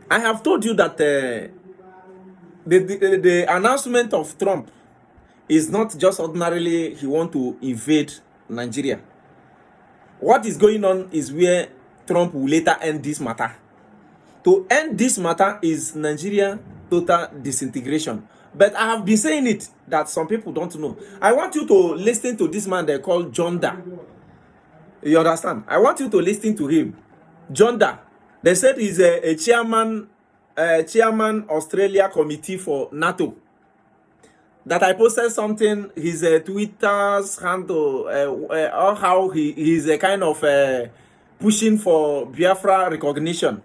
I have told you that the announcement of Trump is not just ordinarily he want to invade Nigeria. What is going on is where Trump will later end this matter. To end this matter is Nigeria total disintegration. But I have been saying it that some people don't know. I want you to listen to this man they call Gunter. You understand? I want you to listen to him. Gunter. They said he's a chairman Australia committee for NATO. That I posted something, his Twitter's handle, or how he's a kind of pushing for Biafra recognition.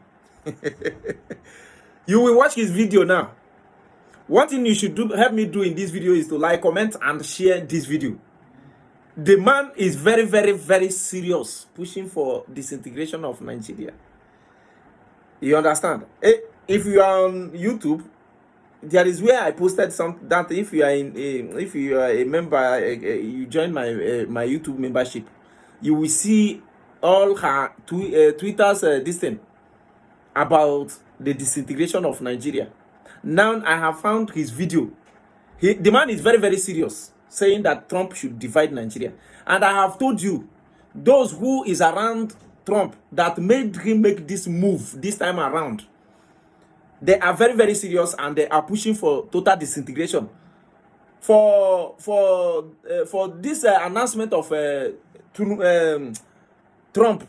You will watch his video now. One thing you should do, help me do in this video is to like, comment, and share this video. The man is very, very, very serious, pushing for disintegration of Nigeria. You understand? If you are on YouTube, there is where I posted some that if you are a member, you join my my YouTube membership, you will see all her Twitter's this thing about the disintegration of Nigeria. Now I have found his video. The man is very, very serious, saying that Trump should divide Nigeria. And I have told you, those who is around Trump that made him make this move this time around, they are very, very serious and they are pushing for total disintegration. For this announcement of Trump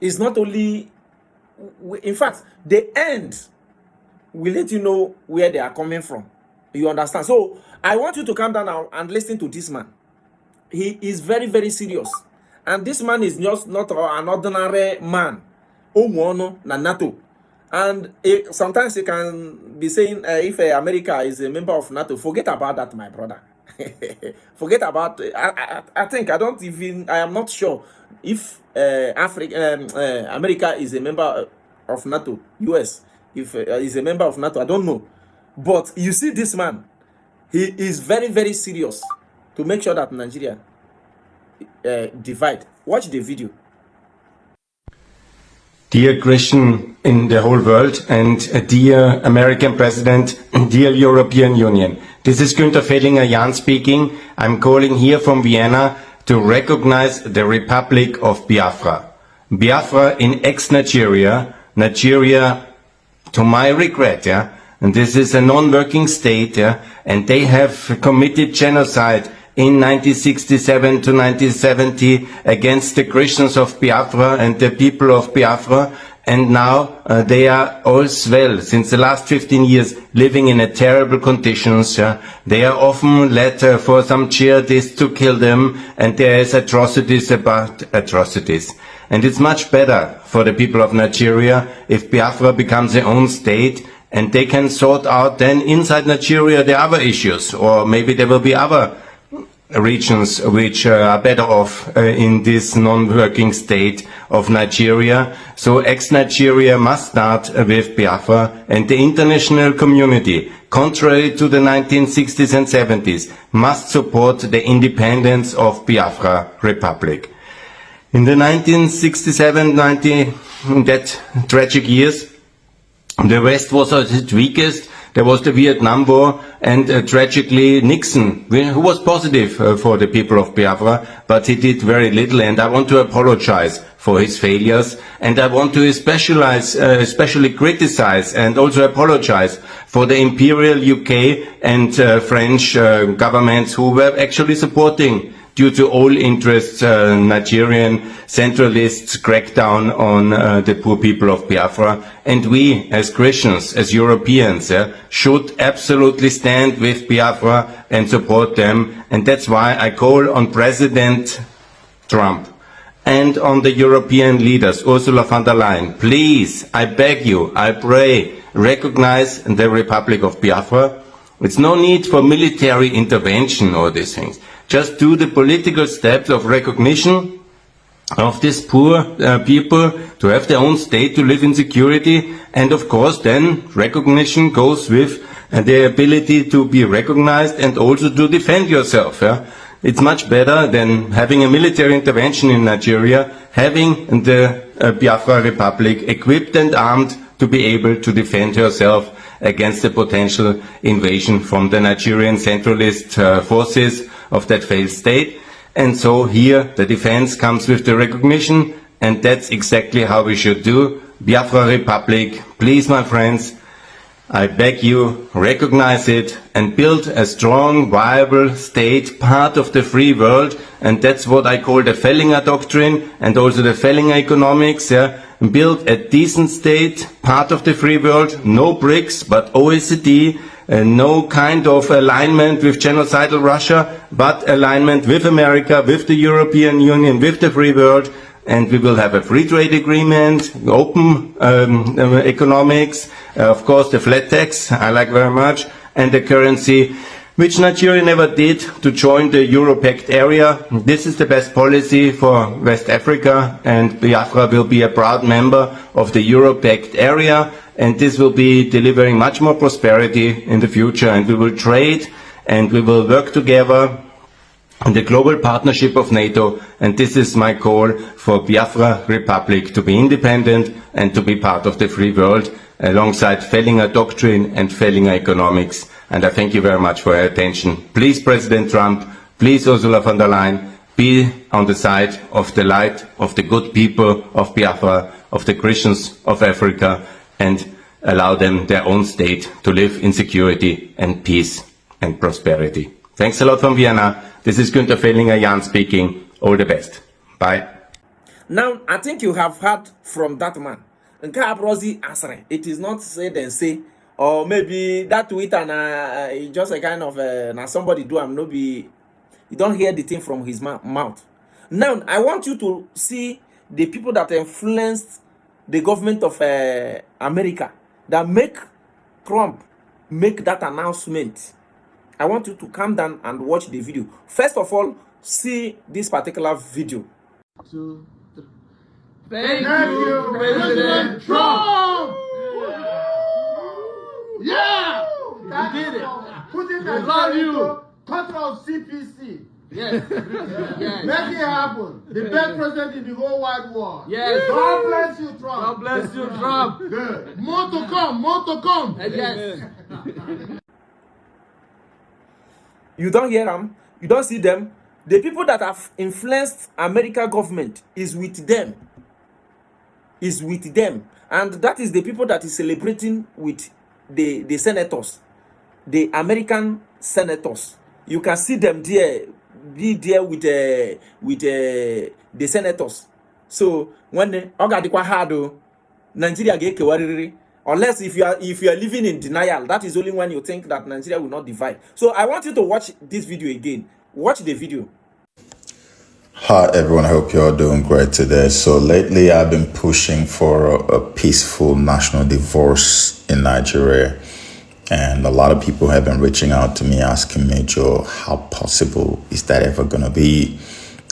is not only, in fact, the end will let you know where they are coming from. You understand? So I want you to calm down now and listen to this man. He is very, very serious. And this man is just not an ordinary man. Omono na NATO. And sometimes you can be saying, if America is a member of NATO, forget about that, my brother. Forget about, I think, I am not sure if America is a member of NATO, US, if is a member of NATO, I don't know. But you see this man, he is very, very serious to make sure that Nigeria divide. Watch the video. Dear Christian in the whole world and dear American President, dear European Union. This is Gunter Fehlinger, Jan speaking. I'm calling here from Vienna to recognize the Republic of Biafra. Biafra in ex-Nigeria, Nigeria, to my regret, and this is a non-working state, and they have committed genocide in 1967 to 1970 against the Christians of Biafra and the people of Biafra, and now they are all well, since the last 15 years, living in a terrible conditions. They are often led for some jihadists to kill them, and there is atrocities about atrocities. And it's much better for the people of Nigeria if Biafra becomes their own state, and they can sort out then inside Nigeria the other issues, or maybe there will be other regions which are better off in this non-working state of Nigeria. So ex-Nigeria must start with Biafra, and the international community, contrary to the 1960s and 70s, must support the independence of Biafra Republic. In the 1967-90, that tragic years, the West was at its weakest. There was the Vietnam War, and tragically Nixon, who was positive for the people of Biafra, but he did very little, and I want to apologize for his failures, and I want to especially criticize and also apologize for the imperial UK and French governments who were actually supporting, due to all interests, Nigerian centralists crackdown on the poor people of Biafra. And we, as Christians, as Europeans, should absolutely stand with Biafra and support them. And that's why I call on President Trump and on the European leaders, Ursula von der Leyen, please, I beg you, I pray, recognize the Republic of Biafra. It's no need for military intervention or these things. Just do the political steps of recognition of these poor people to have their own state, to live in security, and of course then recognition goes with the ability to be recognized and also to defend yourself. It's much better than having a military intervention in Nigeria, having the Biafra Republic equipped and armed to be able to defend herself against the potential invasion from the Nigerian centralist forces of that failed state. And so here the defense comes with the recognition, and that's exactly how we should do. Biafra Republic, please my friends, I beg you, recognize it and build a strong, viable state, part of the free world. And that's what I call the Fehlinger doctrine and also the Fehlinger economics. Yeah? Build a decent state, part of the free world, no BRICS, but OECD, no kind of alignment with genocidal Russia, but alignment with America, with the European Union, with the free world. And we will have a free trade agreement, open economics, of course the flat tax, I like very much, and the currency, which Nigeria never did, to join the Euro-Pact area. This is the best policy for West Africa, and Biafra will be a proud member of the Euro-Pact area, and this will be delivering much more prosperity in the future, and we will trade and we will work together in the global partnership of NATO, and this is my call for Biafra Republic to be independent and to be part of the free world alongside Fehlinger doctrine and Fehlinger economics. And I thank you very much for your attention. Please, President Trump, please, Ursula von der Leyen, be on the side of the light, of the good people of Biafra, of the Christians of Africa, and allow them their own state to live in security and peace and prosperity. Thanks a lot from Vienna. This is Gunter Fehlinger, Jan speaking. All the best. Bye. Now, I think you have heard from that man. It is not said and say, or maybe that Twitter just a kind of now somebody do am no be. You don't hear the thing from his mouth. Now, I want you to see the people that influenced the government of America that make Trump make that announcement. I want you to calm down and watch the video. First of all, see this particular video. 2, 3. Thank you, President Trump! Yeah! You did it. Put it We love you. Control CPC. Yes. Yes. Make it happen. The best president in the whole wide world. Yes. God bless you, Trump. God bless you, Trump. Good. More to come. More to come. Yes. You don't hear them. You don't see them. The people that have influenced American government is with them. Is with them. And that is the people that is celebrating with the senators. The American senators. You can see them there. Be there with the senators. So when Nigeria get kewariri, unless if you are living in denial, that is only when you think that Nigeria will not divide. So I want you to watch this video again. Watch the video. Hi everyone, I hope you're doing great today. So lately I've been pushing for a peaceful national divorce in Nigeria. And a lot of people have been reaching out to me asking me, Joe, how possible is that ever going to be?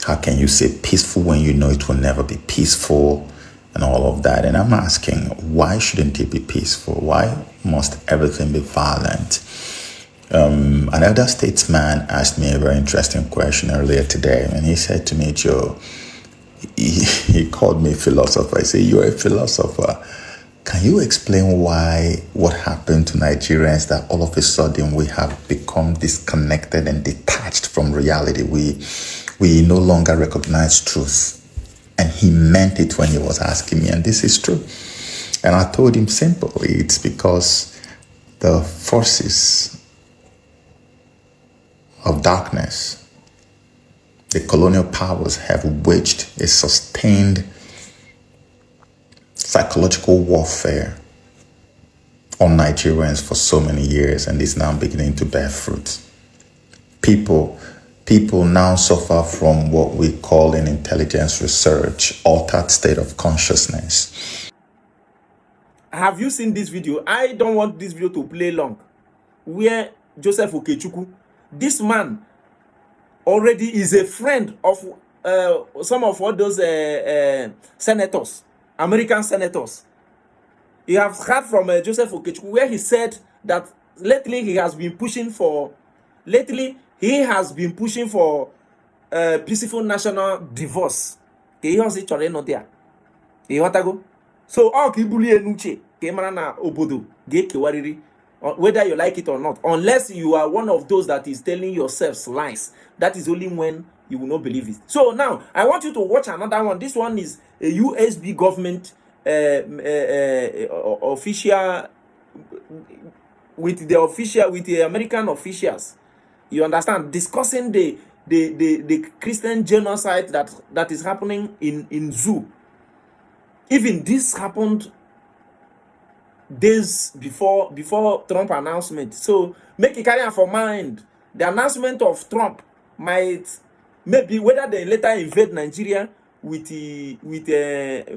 How can you say peaceful when you know it will never be peaceful and all of that? And I'm asking, why shouldn't it be peaceful? Why must everything be violent? An elder statesman asked me a very interesting question earlier today. And he said to me, Joe, he called me philosopher. He said, you're a philosopher. Can you explain why what happened to Nigerians that all of a sudden we have become disconnected and detached from reality? We no longer recognize truth. And he meant it when he was asking me, and this is true. And I told him simply, it's because the forces of darkness, the colonial powers, have waged a sustained psychological warfare on Nigerians for so many years, and it's now beginning to bear fruit. People now suffer from what we call in intelligence research altered state of consciousness. Have you seen this video? I don't want this video to play long. Where Joseph Okechukwu, this man already is a friend of some of all those senators, American senators. You have heard from Joseph Okechukwu, where he said that lately he has been pushing for peaceful national divorce. So all kibulie nuche, kemara na obodo gekewariri, whether you like it or not, unless you are one of those that is telling yourselves lies. That is only when you will not believe it. So now I want you to watch another one. This one is a USB government official with the American officials, you understand, discussing the Christian genocide that is happening in zoo. Even this happened days before Trump announcement. So make it carry on for mind. The announcement of Trump might maybe whether they later invade Nigeria with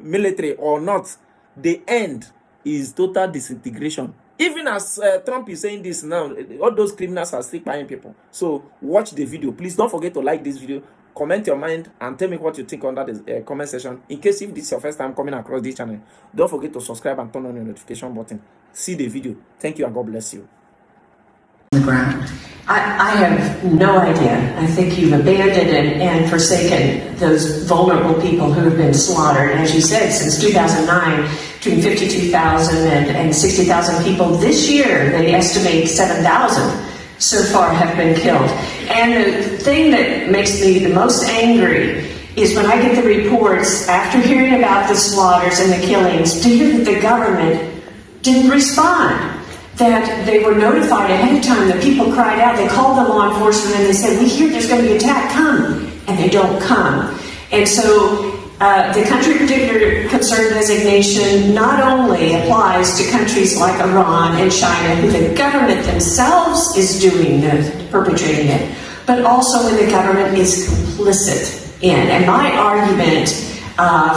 military or not, the end is total disintegration. Even as Trump is saying this now, all those criminals are still buying people. So watch the video. Please don't forget to like this video, comment your mind, and tell me what you think under the comment section. In case if this is your first time coming across this channel, don't forget to subscribe and turn on your notification button. See the video. Thank you and God bless you. The ground. I have no idea. I think you've abandoned and forsaken those vulnerable people who have been slaughtered. As you said, since 2009, between 52,000 and 60,000 people. This year, they estimate 7,000 so far have been killed. And the thing that makes me the most angry is when I get the reports after hearing about the slaughters and the killings to hear that the government didn't respond. That they were notified ahead of time, that people cried out, they called the law enforcement and they said, we hear there's going to be attack, come, and they don't come. And so the country of particular concern designation not only applies to countries like Iran and China, who the government themselves is doing perpetrating it, but also when the government is complicit in. And my argument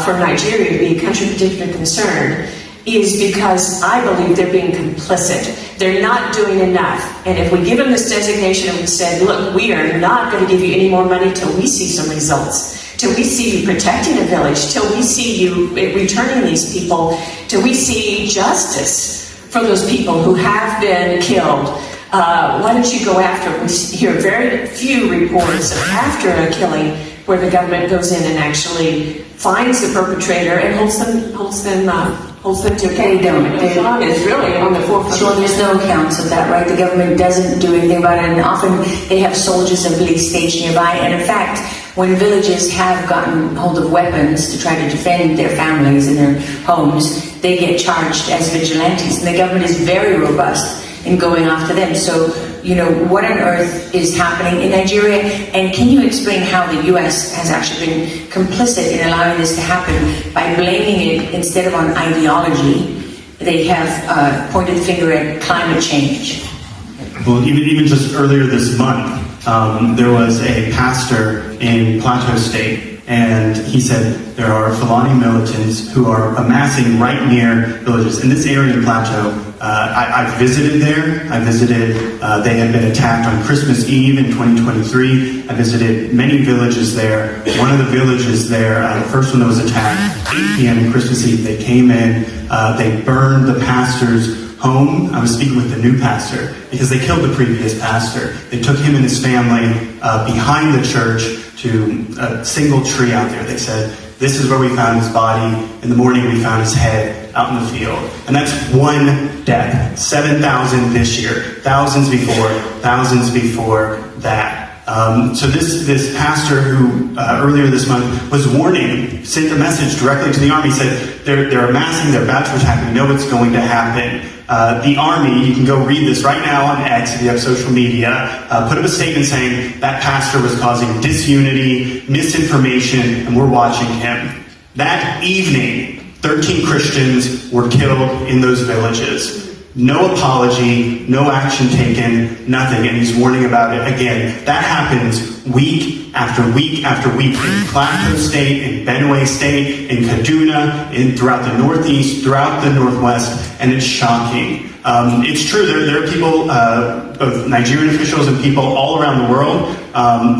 for Nigeria to be a country of particular concern is because I believe they're being complicit. They're not doing enough. And if we give them this designation and we said, look, we are not going to give you any more money till we see some results, till we see you protecting a village, till we see you returning these people, till we see justice for those people who have been killed, why don't you go after it? We hear very few reports of after a killing where the government goes in and actually finds the perpetrator and holds them to account. Islam is really on the forefront. Well, there's no accounts of that, right? The government doesn't do anything about it, and often they have soldiers and police stationed nearby. And in fact, when villages have gotten hold of weapons to try to defend their families and their homes, they get charged as vigilantes, and the government is very robust in going after them. So, you know, what on earth is happening in Nigeria? And can you explain how the US has actually been complicit in allowing this to happen by blaming it instead of on ideology? They have pointed the finger at climate change. Well, even just earlier this month, there was a pastor in Plateau State, and he said there are Fulani militants who are amassing right near villages. In this area in Plateau, I visited there. They had been attacked on Christmas Eve in 2023. I visited many villages there. One of the villages there, the first one that was attacked, 8 p.m. on Christmas Eve, they came in, they burned the pastor's home. I was speaking with the new pastor because they killed the previous pastor. They took him and his family behind the church to a single tree out there. They said, this is where we found his body. In the morning we found his head out in the field. And that's one death. 7,000 this year. Thousands before that. So this pastor who earlier this month was warning, sent a message directly to the army, said they're amassing, they're about to attack, we know what's going to happen. The army, you can go read this right now on X if you have social media, put up a statement saying that pastor was causing disunity, misinformation, and we're watching him. That evening, 13 Christians were killed in those villages. No apology, no action taken, nothing, and he's warning about it again. That happens week after week after week in Plateau State, in Benue State, in Kaduna, throughout the Northeast, throughout the Northwest, and it's shocking. It's true, there are people, both Nigerian officials and people all around the world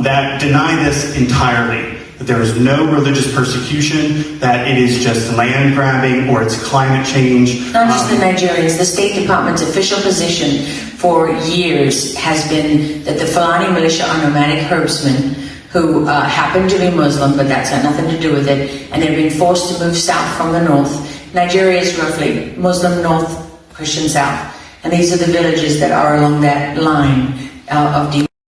that deny this entirely. That there is no religious persecution, that it is just land grabbing or it's climate change. Not just the Nigerians, the State Department's official position for years has been that the Fulani militia are nomadic herdsmen who happen to be Muslim, but that's got nothing to do with it, and they're being forced to move south from the north Nigeria is roughly Muslim North, Christian South. And these are the villages that are along that line of